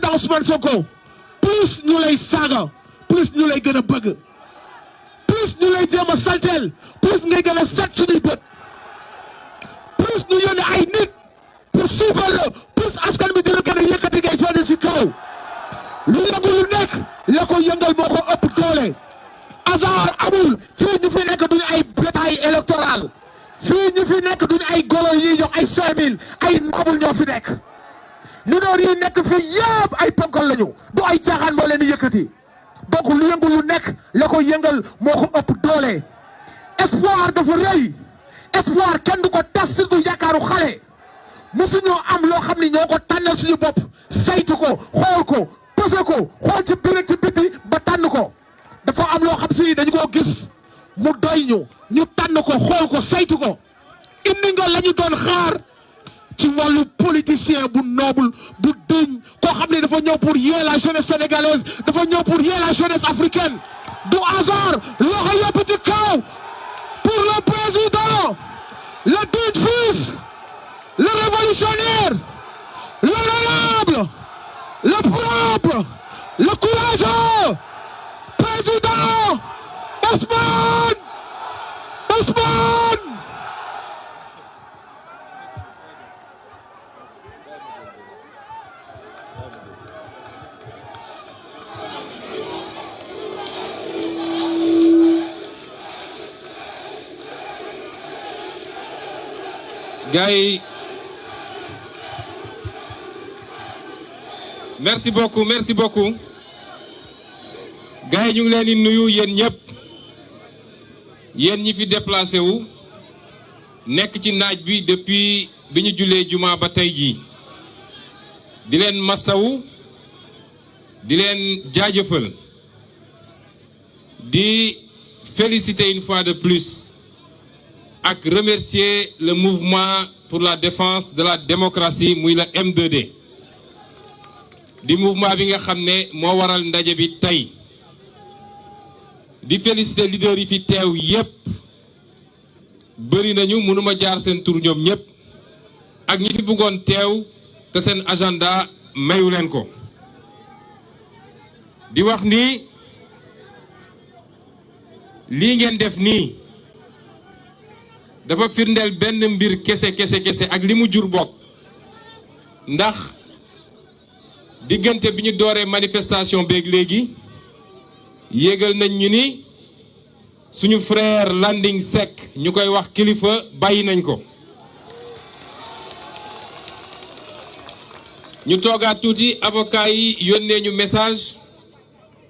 président Ousmane Sonko plus ñu lay saaga plus ñu lay gën a bëgg plus ñu lay jéem a salteel plus ngay gën a set suñuy bët plus ñu yónnee ay nit pour suufal la plus askan bi dina gën a yëkkati ngay sonné si kaw lu yëngu lu nekk la ko yëngal moo ko ëpp doole hasard amul fii ñu fi nekk duñu ay bétail électoral fii ñu fi nekk duñu ay golo yi ñuy jox ay 5000 ay noble ñoo fi nekk ñu door yi nekk fii yëpp ay ponkal lañu du ay caaxaan moo leen di yëkkati donc lu yëngu lu nekk la ko yëngal moo ko ëpp doole espoir dafa rëy espoir kenn du ko tas surtout yaakaaru xale mosuñoo am loo xam ni ñoo ko tànnal suñu bopp saytu ko xool ko pose ko xool ci biir ci biti ba tànn ko dafa am loo xam si dañu koo gis mu doy ñu tànn ko xool ko saytu ko indi nga la ñu doon xaar ci wàllu politicien bu noble bu digne koo xam ne dafa ñëw pour yee la jeunesse sénégalaise dafa ñëw pour yee la jeunesse africaine du hasard loxo yëpp ci kaw pour le président le digne fils le révolutionnaire l'honorable le propre le courageux président Ousmane gars yi merci beaucoup gars yi ñu ngi leen di nuyu yéen ñëpp yéen ñi fi déplacé wu nekk ci naaj bi depuis bi ñu julee juma ba tey jii di leen masawu di leen jaajëfal di féliciter une fois de plus ak remercier le mouvement pour la défense de la démocratie muy la M2D di mouvement bi nga xam ne moo waral ndaje bi tey di féliciter leader yi fi teew yépp bëri nañu mënuma jaar seen tur ñoom ñépp ak ñi fi bëggoon teew te seen agenda mayu leen ko di wax ni lii ngeen def nii dafa firndeel benn mbir kese ak li mu jur bokk ndax diggante bi ñu dooree manifestation beeg léegi yégal nañ ñu ni suñu frère Landing Seck ñu koy wax kilifa bàyyi nañ ko ñu toogaat tuuti avocat yi yónnee ñu message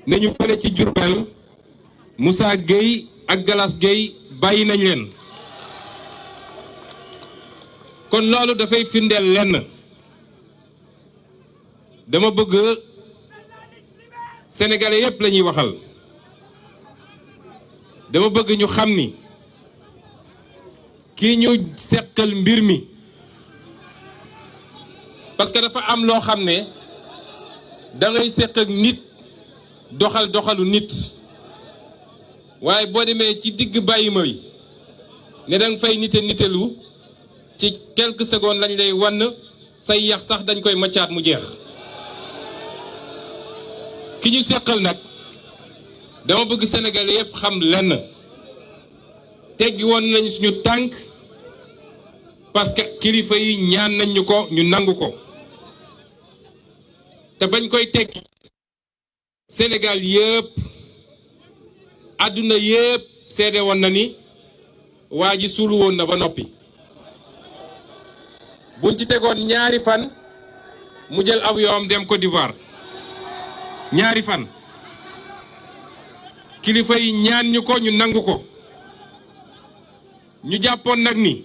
ne ñu fële ci Diourbel Moussa Gueye ak Galas Gueye bàyyi nañ leen kon loolu dafay firndeel lenn dama bëgg sénégalais yépp la ñuy waxal dama bëgg ñu xam ni kii ñu seqal mbir mi parce que dafa am loo xam ne da ngay seq ak nit doxalu nit waaye boo demee ci digg bàyyi ma wi ne danga fay nitelu ci quelques secondes lañ lay wann say yax sax dañ koy maccaat mu jeex ki ñu seqal nag dama bëgg Sénégalais yépp xam lenn teggi woon nañ suñu tànk parce que kilifa yi ñaan nañ ñu ko ñu nangu ko te bañ koy teggi Sénégal yépp àdduna yépp seede woon na ni waa ji suulu woon na ba noppi buñ ci tegoon ñaari fan mu jël avion am dem Côte d'Ivoire ñaari fan kilifa yi ñaan ñu ko ñu nangu ko ñu jàppoon nag ni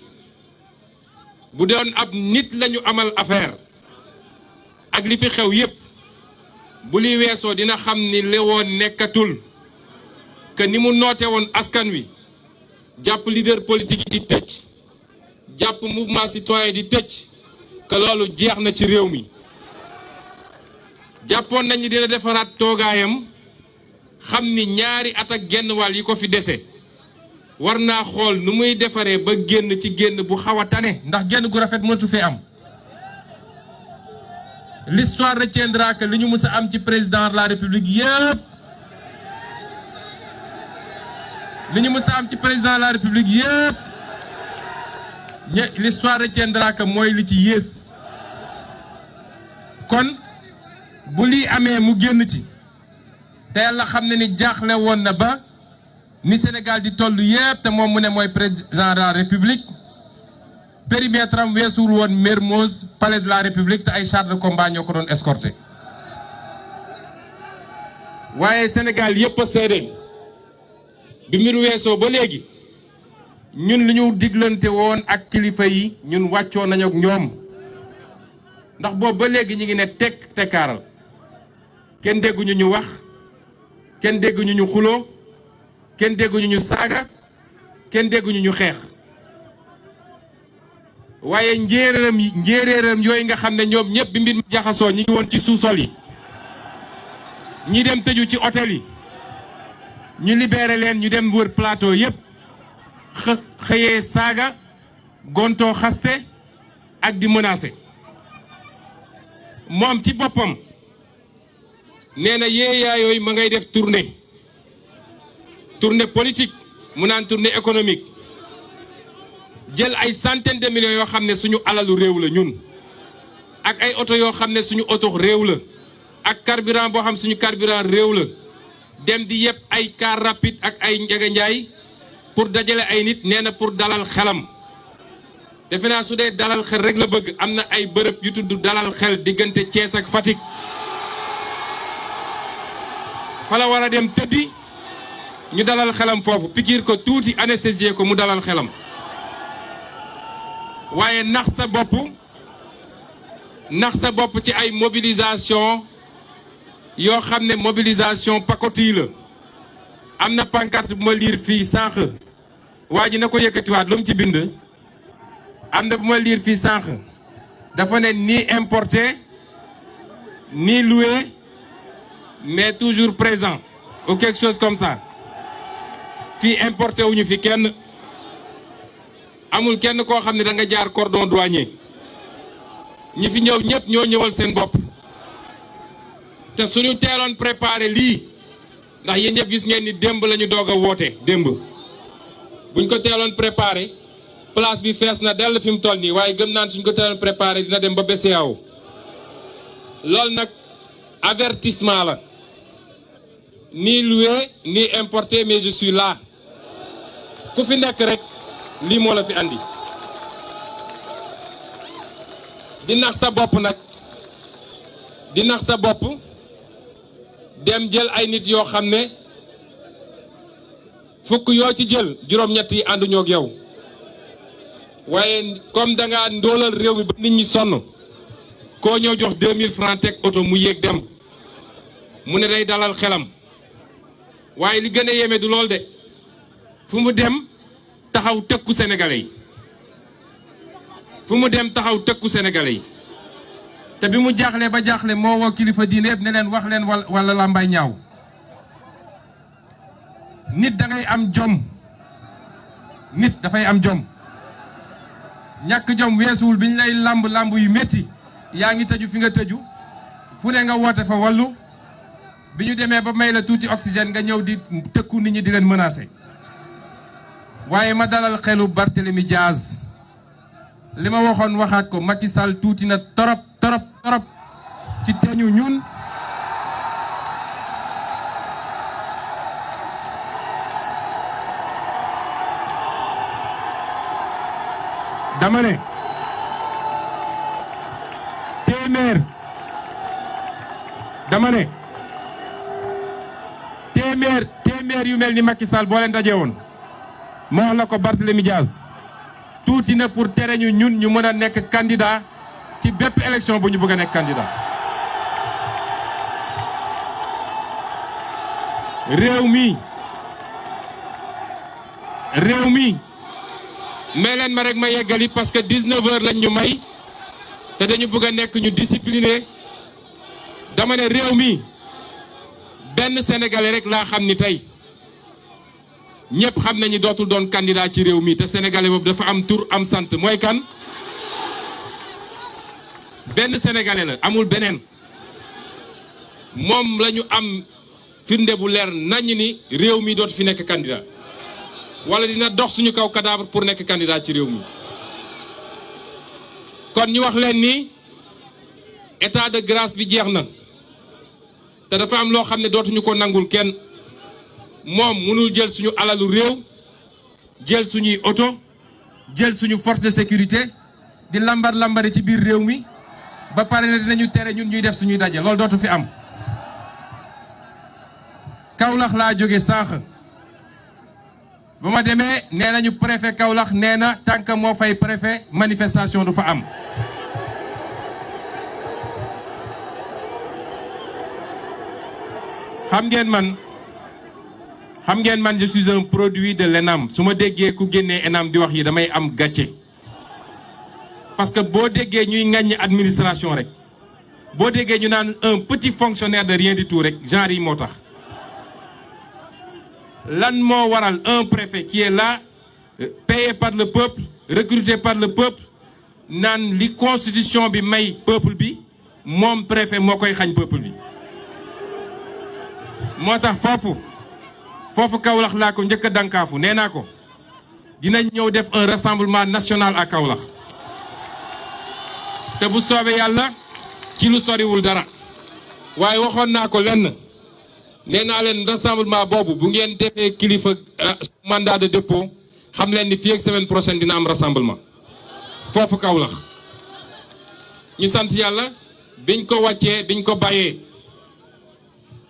bu doon ab nit lañu amal affaire ak li fi xew yépp bu li weesoo dina xam ni li woon nekkatul que ni mu noote woon askan wi jàpp leader politique yi di tëj jàpp mouvement citoyen di tëj que loolu jeex na ci réew mi jàppoon nañu dina defaraat toogaayam xam ni ñaari at ak genn wàll yi ko fi dese war naa xool nu muy defaree ba génn ci génn bu xaw a tane ndax génn gu rafet mënatu fee am l'histoire retiendra que li ñu mës a am ci président de la république yëpp li ñu mës a am ci président de la république yëpp l'histoire retiendra que mooy li ci yées kon bu lii amee mu génn ci te yàlla xam ne ni jaaxle woon na ba ni Sénégal di toll yëpp te moom mu ne mooy président de la république périmètre am weesuwul woon Mermoz palais de la république te ay chars de combat ñoo ko doon escorté waaye Sénégal yëpp a seede bi mbir weesoo ba léegi ñun li ñu diglante woon ak kilifa yi ñun wàccoo nañu ak ñoom ndax boobu ba léegi ñu ngi ne tekk tekkaaral kenn dégguñu ñu wax kenn dégguñu ñu xuloo kenn dégguñu ñu saaga kenn dégguñu ñu xeex waaye njéeréeram yooyu nga xam ne ñoom ñëpp bi mbir mi jaxasoo ñi ngi woon ci sous-sol yi ñi dem tëju ci hôtel yi ñu libéré leen ñu dem wër plateau yëpp xëyee saaga gontoo xaste ak di menacé moom ci boppam nee na yéeyaa yooyu ma ngay def tournée politique mu naan tournée économique jël ay centaines de millions yoo xam ne suñu alalu réew la ñun ak ay oto yoo xam ne suñu oto réew la ak carburant boo xam suñu carburant réew la dem di yëpp ay car rapide ak ay njeganjaay pour dajale ay nit nee na pour dalal xelam defe naa su dee dalal xel rek la bëgg am na ay bërëb yu tudd dalal xel diggante Thiès ak Fatick fa la war a dem tëddi ñu dalal xelam foofu pikiir ko tuuti anesthésier ko mu dalal xelam waaye nax sa bopp ci ay mobilisation yoo xam ne mobilisation pacotille la am na pancarte bu ma liir fii sànq waa ji na ko yëkkatiwaat lu mu ci bind am na bu ma liir fii sànq dafa ne ni importé ni loué mais toujours présent ou quelque chose comme ça fii importé wuñu fi kenn amul kenn koo xam ne da nga jaar cordon douanier ñi fi ñëw ñëpp ñoo ñëwal seen bopp te suñu teeloon préparé lii ndax yéen ñëpp gis ngeen ni démb la ñu doog a woote démb buñ ko teeloon préparé place bi fees na dell fi mu toll nii waaye gëm naan suñ ko teeloon préparé dina dem ba BCEAO loolu nag avertissement la ni loué ni importé mais je suis là ku fi nekk rek lii moo la fi andi di nax sa bopp nag di nax sa bopp dem jël ay nit yoo xam ne fukk yoo ci jël juróom-ñett yi ànduñoo ak yow waaye comme da ngaa ndóolal réew mi ba nit ñi sonn koo ñëw jox 2000 francs teg oto mu yéeg dem mu ne day dalal xelam waaye li gën a yéeme du lool de fu mu dem taxaw tëkku sénégalais yi fu mu dem taxaw tëkku sénégalais yi te bi mu jaaxle ba jaaxle moo woo kilifa diine yëpp ne leen wax leen wala làmbaay ñaaw nit da ngay am jom nit dafay am jom ñàkk jom weesuwul bi ñu lay làmb yu métti yaa ngi tëju fi nga tëju fu ne nga woote fa wallu bi ñu demee ba may la tuuti oxygène nga ñëw di tëkku nit ñi di leen menacer waaye ma dalal xelu Barthélémy Diaz li ma waxoon waxaat ko Macky Sall tuuti na torop ci teñu ñun dama ne téeméer yu mel ni Macky Sall boo leen dajee woon ma wax la ko Barthélémy Diaz tuuti na pour tere ñu ñun ñu mën a nekk candidat ci bépp élection bu ñu bëgg a nekk candidat réew mi may leen ma rek ma yeggali parce que 19h lañ ñu may te dañu bëgg a nekk ñu discipliné dama ne réew mi benn sénégalais rek laa xam ni tey ñëpp xam nañu dootul doon candidat ci réew mi te sénégalais boobu dafa am tur am sant mooy kan benn sénégalais la amul beneen moom la ñu am firnde bu leer naññ ni réew mi dootu fi nekk candidat wala dina dox suñu kaw cadavre pour nekk candidat ci réew mi kon ñu wax leen ni état de grâce bi jeex na te dafa am loo xam ne dootuñu ko nangul kenn moom mënul jël suñu alalu réew jël suñuy oto jël suñu force de sécurité di lambari ci biir réew mi ba pare ne dinañu tere ñun ñuy def suñuy daje loolu dootu fi am. Kaolack laa jóge sànq ba ma demee nee nañu préfet Kaolack nee na tant que moo fay préfet manifestation du fa am. xam ngeen man je suis un produit de l'ENAM su ma déggee ku génnee ENAM di wax yi damay am gàcce parce que boo déggee ñuy ŋàññi administration rek boo déggee ñu naan un petit fonctionnaire de rien du tout rek genre yi moo tax. lan moo waral un préfet qui est là payé par le peuple recruté par le peuple naan li constitution bi may peuple bi moom préfet moo koy xañ peuple bi. moo tax foofu Kaolack laa ko njëkk a dankaafu nee naa ko dinañ ñëw def un rassemblement national à Kaolack te bu soobee yàlla ci lu soriwul dara waaye waxoon naa ko lenn nee naa leen rassemblement boobu bu ngeen defee kilifa mandat de dépôt xam leen ni fii ak semaine prochaine dina am rassemblement foofu Kaolack ñu sant yàlla biñ ko wàccee biñ ko bàyyee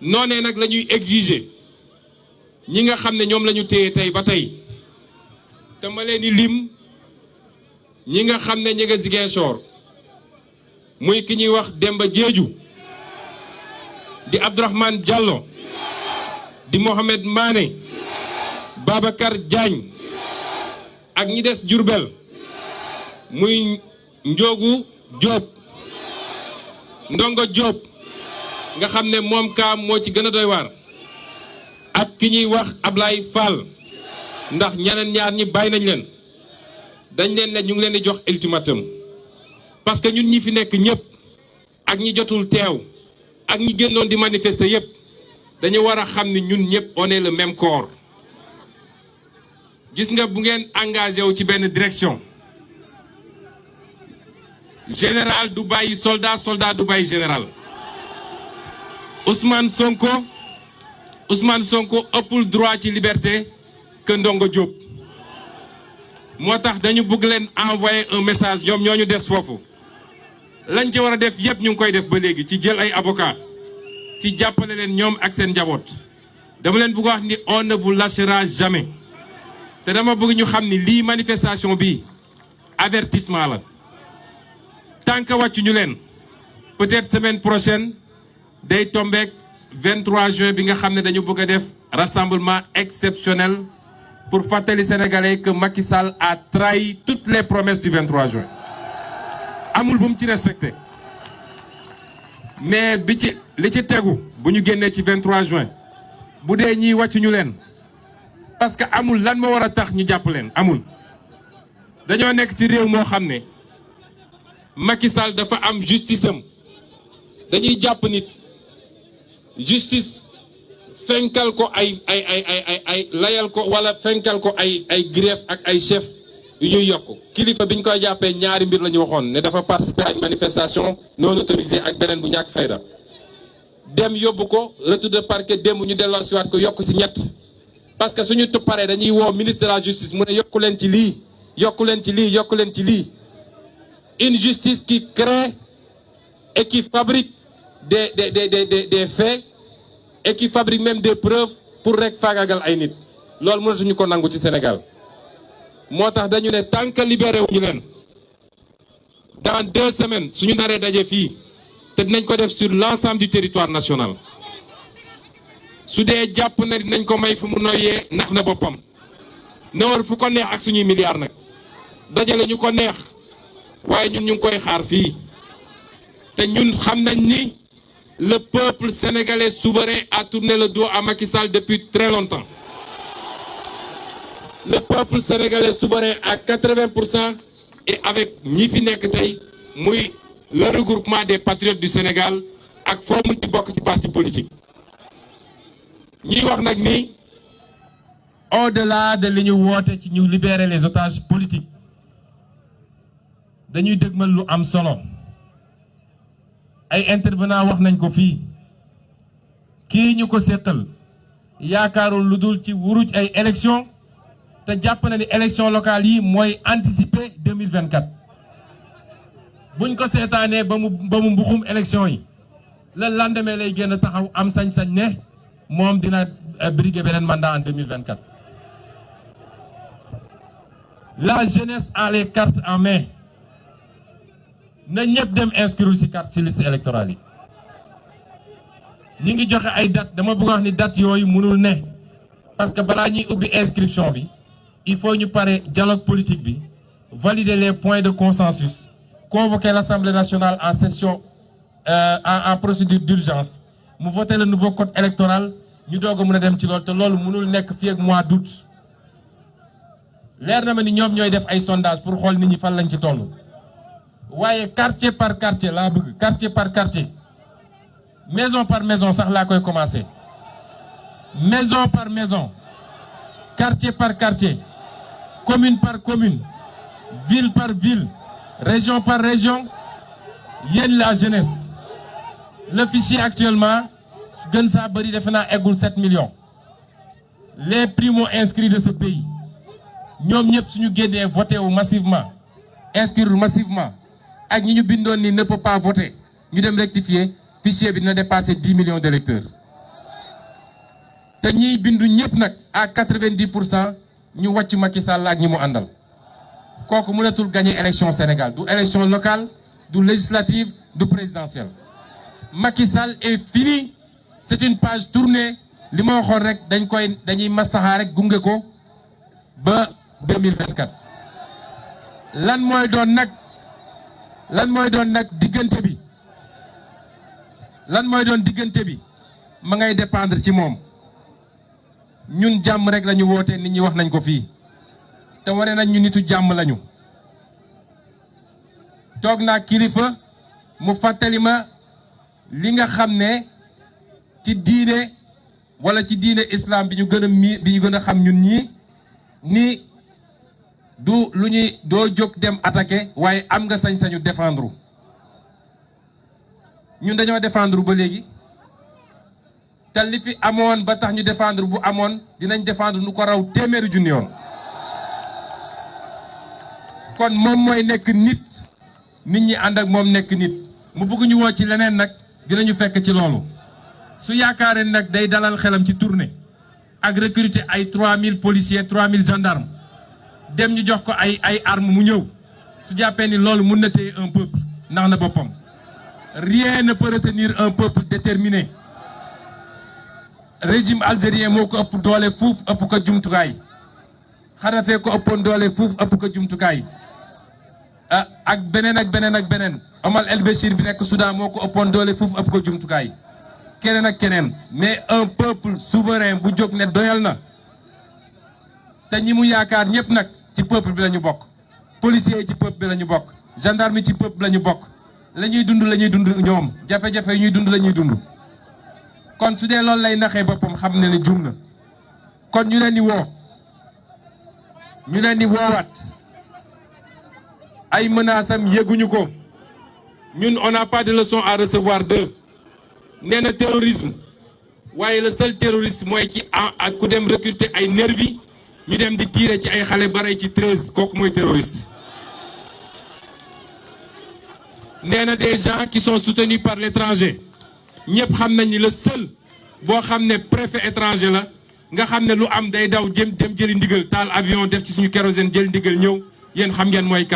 noonee nag la ñuy exiger ñi nga xam ne ñoom la ñu téye tey ba tey te ma leen di lim ñi nga xam ne ñi nga Ziguinchor muy ki ñuy wax Demba Diédhiou di Abdourahmane Diallo di Mohamed Mané Babacar Diagne ak ñi des Diourbel muy Ndiogu Diop Ndongo Diop nga xam ne moom kaam moo ci gën a doy waar ak ki ñuy wax Ablaye Fall ndax ñeneen ñaar ñi bàyyi nañ leen dañ leen ne ñu ngi leen di jox ultimatum parce que ñun ñi fi nekk ñëpp ak ñi jotul teew ak ñi génnoon di manifester yëpp dañu war a xam ni ñun ñëpp on est le même corps gis nga bu ngeen engagé wu ci benn direction général du bàyyi soldat soldat du bàyyi général Ousmane Sonko ëppul droit ci liberté que Ndongo Diop moo tax dañu bëgg leen envoyer un message ñoom ñoo ñu des foofu lañ ci war a def yëpp ñu ngi koy def ba léegi ci jël ay avocat ci jàppale leen ñoom ak seen njaboot dama leen bëgg wax ni on ne vous lâchera jamais te dama bëgg ñu xam ni lii manifestation bi avertissement la tant que wàccu ñu leen peut-être semaine prochaine day tombeek 23 juin bi nga xam ne dañu bëgg a def rassemblement exceptionnel pour fàttali sénégalais que Macky Sall a trahi toutes les promesses du 23 juin amul bu mu ci respecté mais li ci tegu bu ñu génnee ci 23 juin bu dee ñiy wàcc ñu leen parce que amul lan moo war a tax ñu jàpp leen amul dañoo nekk ci réew moo xam ne Macky Sall dafa am justice am dañuy jàpp nit justice fenkal ko ay layal ko wala fenkal ko ay grief ak ay chef yu ñuy yokk kilifa biñ koy jàppee ñaari mbir la ñu waxoon ne dafa participer à une manifestation non autorisée ak beneen bu ñàkk fayda dem yóbbu ko retour de parquet démb ñu delloo siwaat ko yokk si ñett parce que suñu paree dañuy woo ministre de la justice mu ne yokku leen ci lii yokku leen ci lii yokku leen ci lii une justice qui crée et qui fabrique des faits et qui fabrique même des preuves pour rek faagagal ay nit loolu mënatuñu ko nangu ci Sénégal moo tax dañu ne tant que libéré wuñu leen dans 2 semaines suñu naree daje fii te dinañ ko def sur l'ensemble du territoire national su dee jàpp na dinañ ko may fu mu noyyee nax na boppam na war fu ko neex ak suñuy milliards nag dajale ñu ko neex waaye ñun ñu ngi koy xaar fii te ñun xam nañ ni le peuple sénégalais souverain a tourné le dos à Macky Sall depuis très longtemps. Le peuple sénégalais souverain à 80% et avec ñi fi nekk tey muy le regroupement des patriotes du Sénégal ak foo mun ci bokk ci parti politique ñuy wax nag ni au-delà de li ñu woote ci ñu libérer les otages politiques dañuy dëgmal lu am solo ay intervenants wax nañ ko fii kii ñu ko seqal yaakaarul lu dul ci wuruj ay élection te jàpp na ni élection locale yi mooy anticiper 2024 buñ ko seetaanee ba mu mbuxum élection yi le lendemain lay génn taxaw am sañ-sañ ne moom dina briguer beneen mandat en 2024 la jeunesse a les cartes en main na ñëpp dem inscrire ci carte ci liste électorale yi ñi ngi joxe ay date dama bëgg wax ni date yooyu mënul ne parce que balaa ñuy ubbi inscription bi il faut ñu pare dialogue politique bi valider les points de consensus convoquer l'Assemblée nationale en session en procédure d'urgence mu voter le nouveau code électoral ñu doog a mën a dem ci loolu te loolu mënul nekk fii ak mois d'août leer na ma ni ñoom ñooy def ay sondage pour xool nit ñi fan lañ ci toll waaye quartier par quartier laa bëgg quartier par quartier maison par maison sax laa koy commencer maison par maison quartier par quartier commune par commune ville par ville région par région yéen la jeunesse le fichier actuellement gën saa bëri defe naa eggul 7 millions les primo-inscrits de ce pays ñoom ñëpp suñu génnee voté wu massivement inscrire massivement ak ñi ñu bindoon ni ne peut pas voter ñu dem rectifier fichier bi dina dépasser 10 millions d'électeurs te ñiy bindu ñëpp nag à 90% ñu wàcc Macky Sall ak ñi mu àndal kooku mënatul gagner élection Sénégal du élection locale du législative du présidentielle Macky Sall est fini c'est une page tournée li ma waxoon rek dañuy masaxa rek gunge ko ba 2024 lan mooy doon nag diggante bi ma ngay dépendre ci moom ñun jàmm rek lañu woote nit ñi wax nañ ko fii te wane nañ ñu nitu jàmm lañu toog naa kilifa mu fàttali ma li nga xam ne ci diine wala ci diine islam bi ñu gën a xam ñun ñii ni du lu ñuy doo jóg dem attaquer waaye am nga sañ-sañu défendre ñun dañoo défendre ba léegi te li fi amoon ba tax ñu défendre bu amoon dinañ défendre nu ko raw téeméeri junni yoon kon moom mooy nekk nit ñi ànd ak moom nekk nit mu bëgg ñu woo ci leneen nag dinañu fekk ci loolu su yaakaaree nag day dalal xelam ci tournée ak recruter ay 3000 policiers 3000 gendarmes dem ñu jox ko ay armes mu ñëw su jàppee ni loolu mun na téye un peuple ndax na boppam rien ne peut retenir un peuple déterminé régime algérien moo ko ëpp doole fuuf ëpp ko jumtukaay Kadhafi ko ëppoon doole fuuf ëpp ko jumtukaay ak beneen Omar El Béchir bi nekk Soudan moo ko ëppoon doole fuuf ëpp ko jumtukaay keneen ak keneen mais un peuple souverain bu jóg ne doyal na te ñi mu yaakaar ñëpp nag ci peuple bi la ñu bokk policiers yi ci peuple bi la ñu bokk gendarme yi ci peuple bi la ñu bokk la ñuy dund ñoom jafe-jafe yi ñuy dund la ñuy dund kon su dee loolu lay naxee boppam xam ne ne jum na kon ñu leen di woowaat ay menaces am yëguñu ko ñun on n'a pas de leçon à recevoir d'eux nee na terrorisme waaye le seul terroriste mooy ci ak ku dem recruter ay nervi ñu dem di tirer ci ay xale bare ci 13 kooku mooy terroriste. nee na des gens qui sont soutenus par l'étranger ñëpp xam nañ ni le seul boo xam ne préfet étranger la nga xam ne lu am day daw dem jëli ndigal taal avion def ci suñu kérosène jëli ndigal ñëw yéen xam ngeen mooy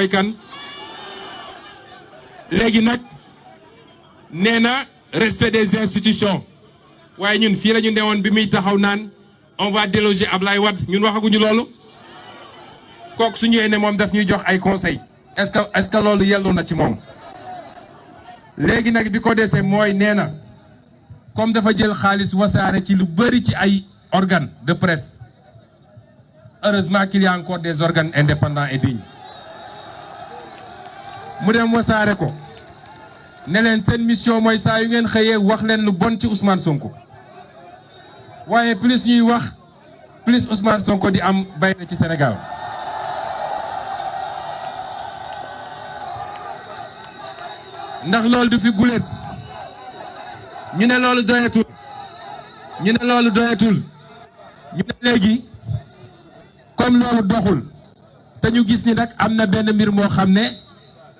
kan. léegi nag nee na respect des institutions waaye ñun fii la ñu newoon bi muy taxaw naan on va déloger Ablaye Wade ñun waxaguñu loolu kooku su ñëwee ne moom daf ñuy jox ay conseils est-ce que loolu yellu na ci moom. léegi nag bi ko desee mooy nee na comme dafa jël xaalis wasaare ci lu bëri ci ay organes de presse heureusement qu'il y a encore des organes indépendants et dignes mu dem wasaare ko ne leen seen mission mooy saa yu ngeen xëyee wax leen lu bon ci Ousmane Sonko waaye plus ñuy wax plus Ousmane Sonko di am bay na ci Sénégal. ndax loolu du fi gulet ñu ne loolu doyatul ñu ne léegi comme loolu doxul te ñu gis ni nag am na benn mbir moo xam ne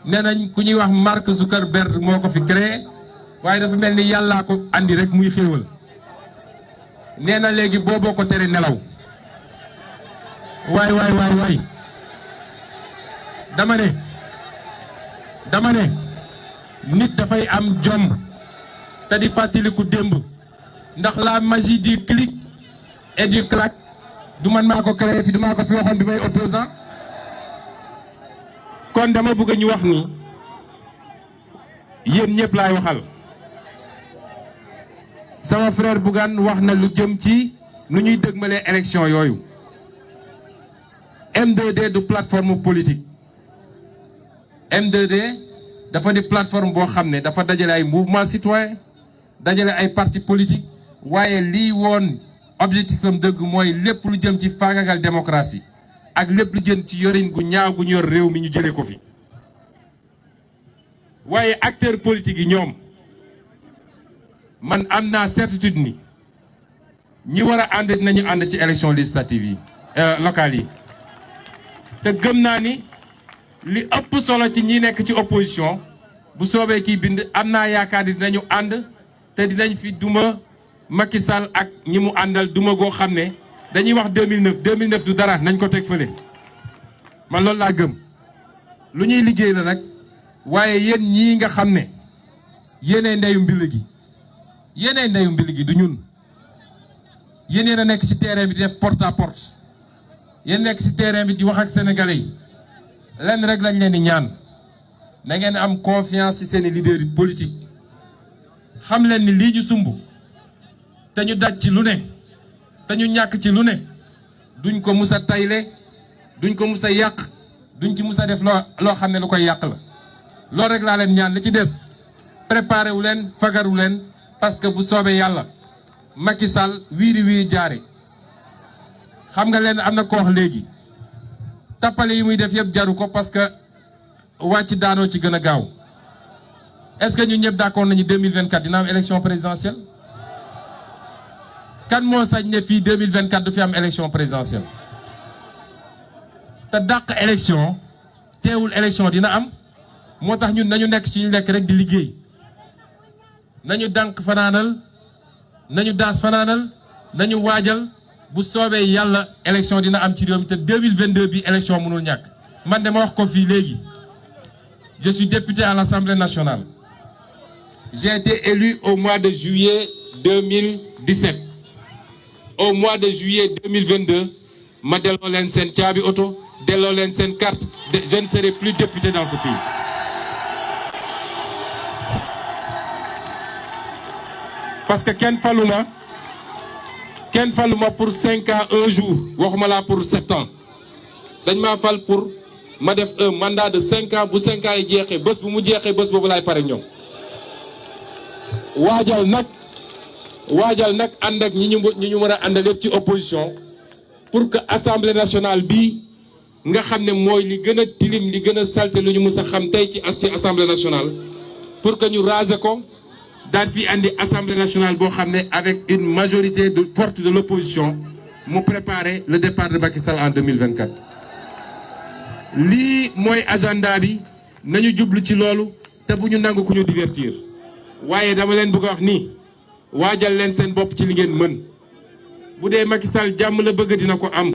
nee nañ ku ñuy wax Mark Zuckerberg moo ko fi créé waaye dafa mel ni yàllaa ko andi rek muy xéewal nee na léegi booboo ko tere nelaw waay dama ne nit dafay am jom te di fàttaliku démb ndax la magie du clic et du clac du man maa ko créé fi du maa ko fi waxoon bi may opposant kon dama bëgg ñu wax ni yéen ñëpp laay waxal sama frère Bougane wax na lu jëm ci nu ñuy dëgmalee élection yooyu M2D du plateforme politique M2D dafa di plateforme boo xam ne dafa dajale ay mouvement citoyen dajale ay parti politique waaye lii woon objectif am dëgg mooy lépp lu jëm ci faagagal démocratie ak lépp lu jëm ci yorin gu ñaaw gu ñu yor réew mi ñu jëlee ko fi waaye acteurs politiques yi ñoom man am naa certitude ni ñi war a ànd nañu ànd ci élection législative yi locales yi te gëm naa ni li ëpp solo ci ñi nekk ci opposition bu soobee kii bind am naa yaakaar ni dinañu ànd te dinañ fi duma Macky Sall ak ñi mu àndal duma goo xam ne dañuy wax 2009 du dara nañ ko teg fële man loolu laa gëm lu ñuy liggéey la nag waaye yéen ñii nga xam ne yéenay ndeyu mbil gi du ñun yéen a nekk ci terrain bi di def porte à porte yéen nekk ci terrain bi di wax ak sénégalais yi lenn rek lañ leen di ñaan na ngeen am confiance ci seeni leader politique xam leen ni lii ñu sumb te ñu daj ci lu ne te ñu ñàkk ci lu ne duñ ko mus a tayle duñ ko mus a yàq duñ ci mus a def loo xam ne lu koy yàq la loolu rek laa leen ñaan li ci des préparé wu leen fagaru leen parce que bu soobee yàlla Macky Sall wiiri jaare xam nga leen am na ko wax léegi tappale yi muy def yëpp jaru ko parce que wàcc daanoo ci gën a gaaw est-ce que ñun ñëpp d'accord nañu 2024 dina am élection présidentielle kan moo sañ ne fii 2024 du fi am élection présidentielle te dàq élection teewul élection dina am moo tax ñun nañu nekk ci ñu nekk rek di liggéey nañu dànk fanaanal nañu daas fanaanal nañu waajal bu soobee yàlla élection dina am ci réew mi te 2022 bi élection mënul ñàkk man de ma wax ko fii léegi je suis député à l'Assemblée nationale j'ai été élu au mois de juillet 2017 au mois de juillet 2022 ma delloo leen seen caabi oto delloo leen seen carte je ne serai plus député dans ce pays parce que kenn faluma pour 5 ans 1 jour waxuma laa pour 7 ans dañ maa fal pour ma def un mandat de 5 ans bu 5 ans yi jeexee bés bu mu jeexee bés boobu laay pare ñoom waajal nag ànd ak ñi ñu mën a àndal yëpp ci opposition pour que assemblée nationale bii nga xam ne mooy li gën a tilim li gën a salte lu ñu mës a xam tey ci assemblée nationale pour que ñu raser ko daal fi andi assemblée nationale boo xam ne avec une majorité forte de l'opposition mu préparer le départ de Macky Sall en 2024 lii mooy agenda bi nañu jublu ci loolu te bu ñu nangu ku ñu divertir waaye dama leen bëgg a wax nii waajal leen seen bopp ci li ngeen mën bu dee Macky Sall jàmm la bëgg dina ko am